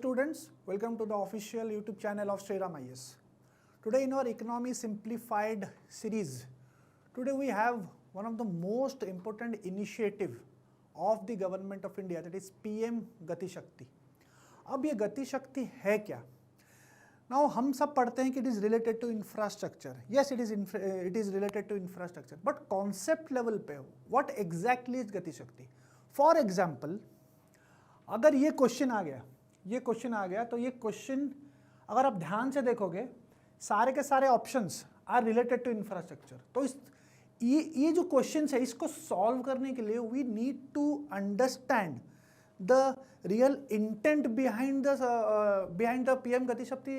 students, welcome to the official YouTube channel of Sriram IS. Today in our Economy Simplified series, today we have one of the most important initiative of the government of India, that is PM Gati Shakti. अब ये गति शक्ति है क्या? Now हम सब पढ़ते हैं कि it is related to infrastructure. Yes, it is related to infrastructure. But concept level पे what exactly is गति शक्ति? For example, अगर ये क्वेश्चन आ गया तो ये क्वेश्चन अगर आप ध्यान से देखोगे सारे के सारे options are related to infrastructure. तो ये जो क्वेश्चन है इसको सॉल्व करने के लिए we need to understand the real intent behind the PM Gati Shakti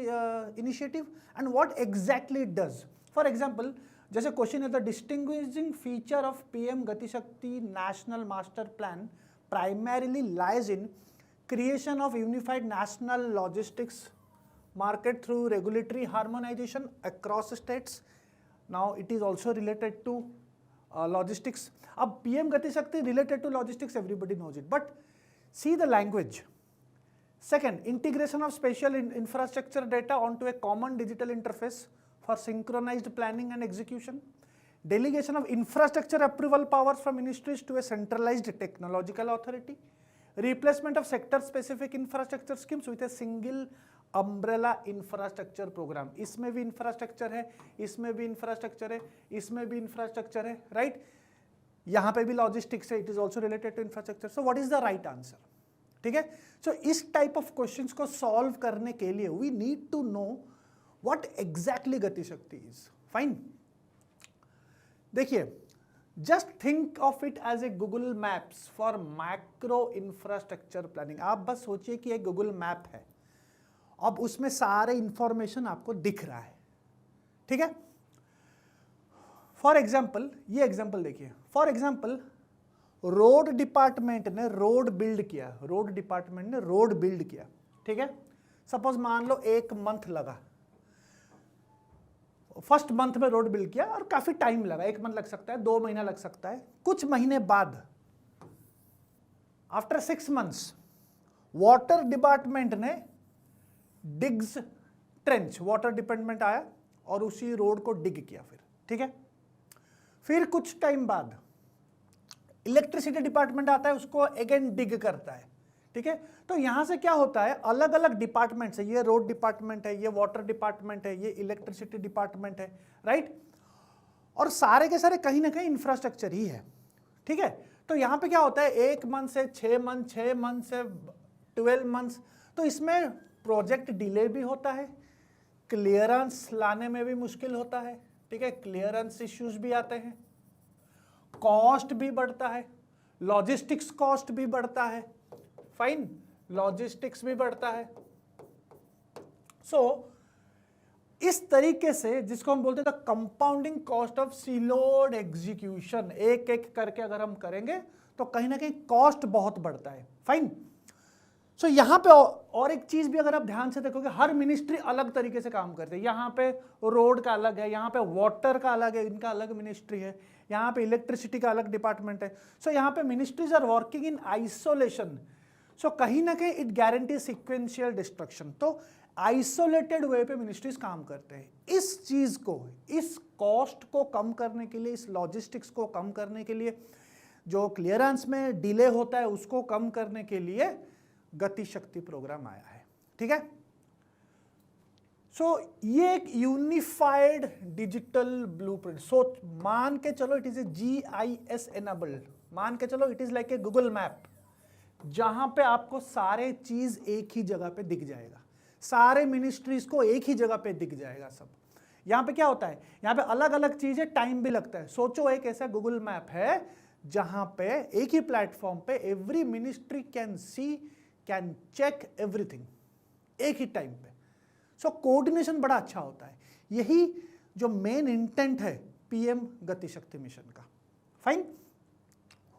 initiative and what exactly it does. For example, जैसे क्वेश्चन है the distinguishing feature of PM Gati Shakti national master plan primarily lies in creation of unified national logistics market through regulatory harmonization across states. Now it is also related to logistics. अब PM Gati Shakti related to logistics, everybody knows it, but see the language. Second, integration of spatial infrastructure data onto a common digital interface for synchronized planning and execution. Delegation of infrastructure approval powers from ministries to a centralized technological authority. Replacement of sector-specific infrastructure schemes with a single umbrella infrastructure program. इसमें भी infrastructure है, इसमें भी infrastructure है, इसमें भी infrastructure है, right? यहाँ पे भी logistics है, it is also related to infrastructure. So what is the right answer? ठीक है? So इस type of questions को solve करने के लिए we need to know what exactly गति शक्ति is. Fine? देखिए, just think of it as a Google Maps for macro infrastructure planning. आप बस सोचिए कि एक गूगल मैप है, अब उसमें सारे इंफॉर्मेशन आपको दिख रहा है. ठीक है? फॉर एग्जाम्पल, ये एग्जाम्पल देखिए. फॉर एग्जाम्पल, रोड डिपार्टमेंट ने रोड बिल्ड किया. ठीक है? सपोज मान लो 1 मंथ लगा, फर्स्ट मंथ में रोड बिल्ड किया और काफी टाइम लगा. 1 मंथ लग सकता है, 2 महीना लग सकता है. कुछ महीने बाद आफ्टर 6 मंथ्स वाटर डिपार्टमेंट ने डिग्स ट्रेंच, वाटर डिपार्टमेंट आया और उसी रोड को डिग किया. ठीक है? फिर कुछ टाइम बाद इलेक्ट्रिसिटी डिपार्टमेंट आता है, उसको अगेन डिग करता है. ठीक है? तो यहां से क्या होता है, अलग अलग डिपार्टमेंट्स है. ये रोड डिपार्टमेंट है, ये वाटर डिपार्टमेंट है, ये इलेक्ट्रिसिटी डिपार्टमेंट है, राइट? और सारे के सारे कहीं ना कहीं इंफ्रास्ट्रक्चर ही है. ठीक है? तो यहां पे क्या होता है, 1 मंथ से 6 मंथ, 6 मंथ से 12 मंथ्स. तो इसमें प्रोजेक्ट डिले भी होता है, क्लियरेंस लाने में भी मुश्किल होता है. ठीक है? क्लियरेंस इश्यूज भी आते हैं, कॉस्ट भी बढ़ता है, लॉजिस्टिक्स कॉस्ट भी बढ़ता है. फाइन, लॉजिस्टिक्स भी बढ़ता है. सो इस तरीके से, जिसको हम बोलते हैं compounding cost of Sillod execution, एक एक करके अगर हम करेंगे तो कहीं ना कहीं कॉस्ट बहुत बढ़ता है. फाइन. सो यहां पे और एक चीज भी अगर आप ध्यान से देखोगे, हर मिनिस्ट्री अलग तरीके से काम करते हैं. यहां पे रोड का अलग है, यहां पे वाटर का अलग है, इनका अलग मिनिस्ट्री है. यहां पे इलेक्ट्रिसिटी का अलग डिपार्टमेंट है. सो यहां पे ministries are working in isolation. So कहीं ना कहीं इट गारंटी सिक्वेंशियल डिस्ट्रक्शन. तो आइसोलेटेड वे पे मिनिस्ट्रीज काम करते हैं. इस चीज को, इस कॉस्ट को कम करने के लिए, इस लॉजिस्टिक्स को कम करने के लिए, जो क्लियरेंस में डिले होता है उसको कम करने के लिए गति शक्ति प्रोग्राम आया है. ठीक है? सो ये एक यूनिफाइड डिजिटल ब्लूप्रिंट. सो मान के चलो it is a GIS enabled. मान के चलो it is like a Google map, जहां पे आपको सारे चीज एक ही जगह पे दिख जाएगा, सारे मिनिस्ट्रीज को एक ही जगह पे दिख जाएगा सब. यहां पे क्या होता है, यहां पे अलग अलग चीजें, टाइम भी लगता है. सोचो एक ऐसा गूगल मैप है जहां पे एक ही प्लेटफॉर्म पे every ministry can see, can check everything एक ही टाइम पे. सो कोऑर्डिनेशन बड़ा अच्छा होता है. यही जो मेन इंटेंट है PM गति शक्ति मिशन का. Fine.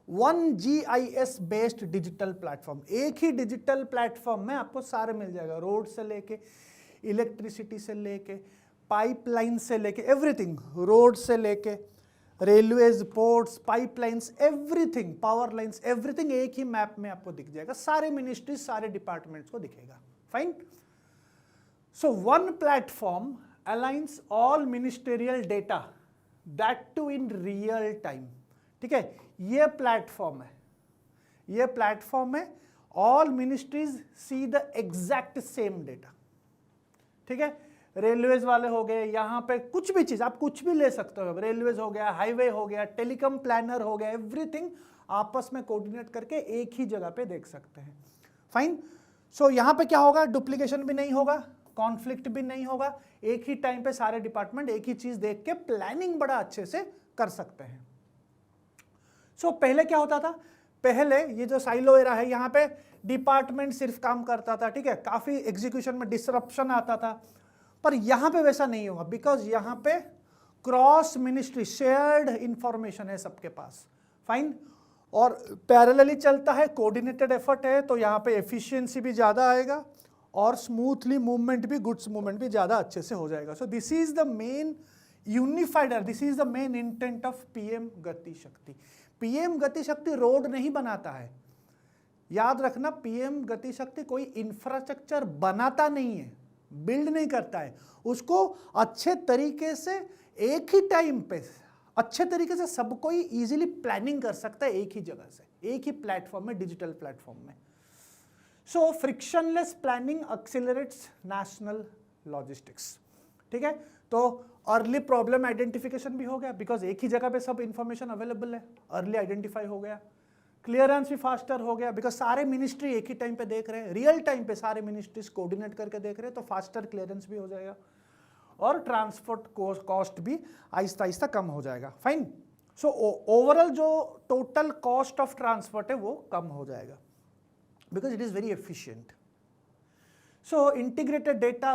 1 GIS based digital platform, एक ही डिजिटल प्लेटफॉर्म में आपको सारे मिल जाएगा, रोड से लेके इलेक्ट्रिसिटी से लेके पाइपलाइन से लेके एवरीथिंग, रोड से लेके railways, ports, pipelines, everything, power lines, everything एक ही मैप में आपको दिख जाएगा. सारे मिनिस्ट्री, सारे डिपार्टमेंट्स को दिखेगा. Fine. So one platform aligns all ministerial data, that too in real time. ठीक है, ये प्लेटफॉर्म है, ये प्लेटफॉर्म है, all ministries see the exact same data. ठीक है, रेलवेज वाले हो गए, यहाँ पे कुछ भी चीज आप कुछ भी ले सकते हो, रेलवेज हो गया, हाईवे हो गया, टेलीकॉम प्लानर हो गया, एवरीथिंग आपस में कोऑर्डिनेट करके एक ही जगह पे देख सकते हैं. फाइन. सो यहाँ पे क्या होगा, डुप्लीकेशन भी नहीं होगा, कॉन्फ्लिक्ट भी नहीं होगा, एक ही टाइम पे सारे डिपार्टमेंट एक ही चीज देख के प्लानिंग बड़ा अच्छे से कर सकते हैं. सो पहले क्या होता था, पहले ये जो साइलो एरा है, यहाँ पे डिपार्टमेंट सिर्फ काम करता था. ठीक है, काफी एग्जीक्यूशन में डिसरप्शन आता था, पर यहां पे वैसा नहीं होगा, बिकॉज यहां पे क्रॉस मिनिस्ट्री शेयर्ड इंफॉर्मेशन है सबके पास. फाइन. और पैरेलली चलता है, कोऑर्डिनेटेड एफर्ट है, तो यहां पे एफिशिएंसी भी ज्यादा आएगा और स्मूथली मूवमेंट भी, गुड्स मूवमेंट भी ज्यादा अच्छे से हो जाएगा. So this is the main unified, this is the main intent of PM Gati शक्ति. पीएम गति शक्ति रोड नहीं बनाता है, याद रखना. पीएम गति शक्ति कोई इंफ्रास्ट्रक्चर बनाता नहीं है, बिल्ड नहीं करता है, उसको अच्छे तरीके से एक ही टाइम पे अच्छे तरीके से सब कोई इजीली प्लानिंग कर सकता है एक ही जगह से, एक ही प्लेटफॉर्म में, डिजिटल प्लेटफॉर्म में. So frictionless planning accelerates national logistics. ठीक है, तो अर्ली प्रॉब्लम आइडेंटिफिकेशन भी हो गया, बिकॉज एक ही जगह पे सब इंफॉर्मेशन अवेलेबल है, अर्ली आइडेंटिफाई हो गया. क्लियरेंस भी फास्टर हो गया, बिकॉज सारे मिनिस्ट्री एक ही टाइम पे देख रहे हैं, रियल टाइम पे सारे मिनिस्ट्रीज कोऑर्डिनेट करके देख रहे हैं, तो फास्टर क्लियरेंस भी हो जाएगा और ट्रांसपोर्ट कॉस्ट भी आहिस्ता आहिस्ता कम हो जाएगा. फाइन. सो ओवरऑल जो टोटल कॉस्ट ऑफ ट्रांसपोर्ट है वो कम हो जाएगा, because it is very efficient. So integrated data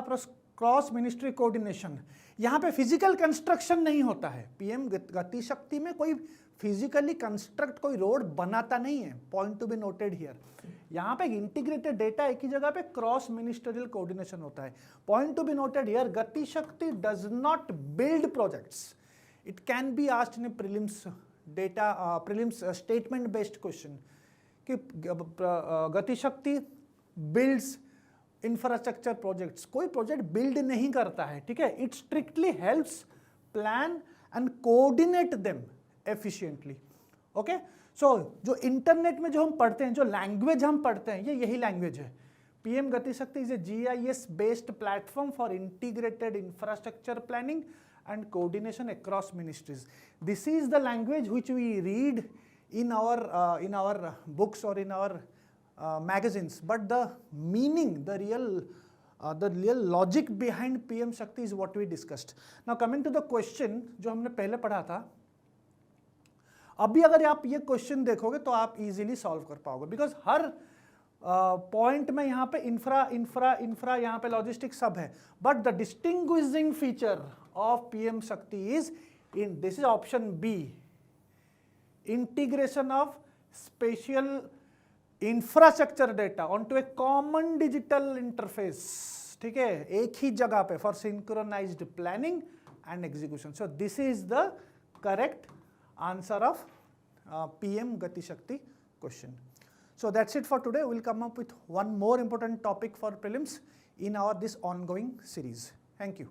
cross ministry coordination, यहाँ पे फिजिकल कंस्ट्रक्शन नहीं होता है. पीएम गति शक्ति में कोई फिजिकली कंस्ट्रक्ट, कोई रोड बनाता नहीं है, point to be noted here. यहाँ पे इंटीग्रेटेड डेटा एक ही जगह पे क्रॉस मिनिस्टरियल कोऑर्डिनेशन होता है. Point to be noted here, Gati Shakti does not build projects. It can be asked in prelims data, prelims statement based question कि Gati Shakti builds infrastructure projects. कोई project build नहीं करता है. ठीक है, it strictly helps plan and coordinate them efficiently. Okay, so जो internet में जो हम पढ़ते हैं, जो लैंग्वेज हम पढ़ते हैं, ये यही लैंग्वेज है. PM Gati Shakti is a GIS based platform for integrated infrastructure planning and coordination across ministries. This is the language which we read in our books or in our magazines, but the meaning, the real logic behind PM Shakti is what we discussed. Now coming to the question जो हमने पहले पढ़ा था, अभी अगर आप ये question देखोगे तो आप इजीली सॉल्व कर पाओगे, बिकॉज हर पॉइंट में यहाँ पे इंफ्रा यहाँ पे लॉजिस्टिक्स सब है, but the distinguishing feature of PM Shakti is in this is option B, integration of spatial infrastructure data onto a common digital interface. ठीक है, एक ही जगह पे for synchronized planning and execution. So this is the correct answer of PM Gati Shakti question. So that's it for today. We'll come up with one more important topic for prelims in our this ongoing series. Thank you.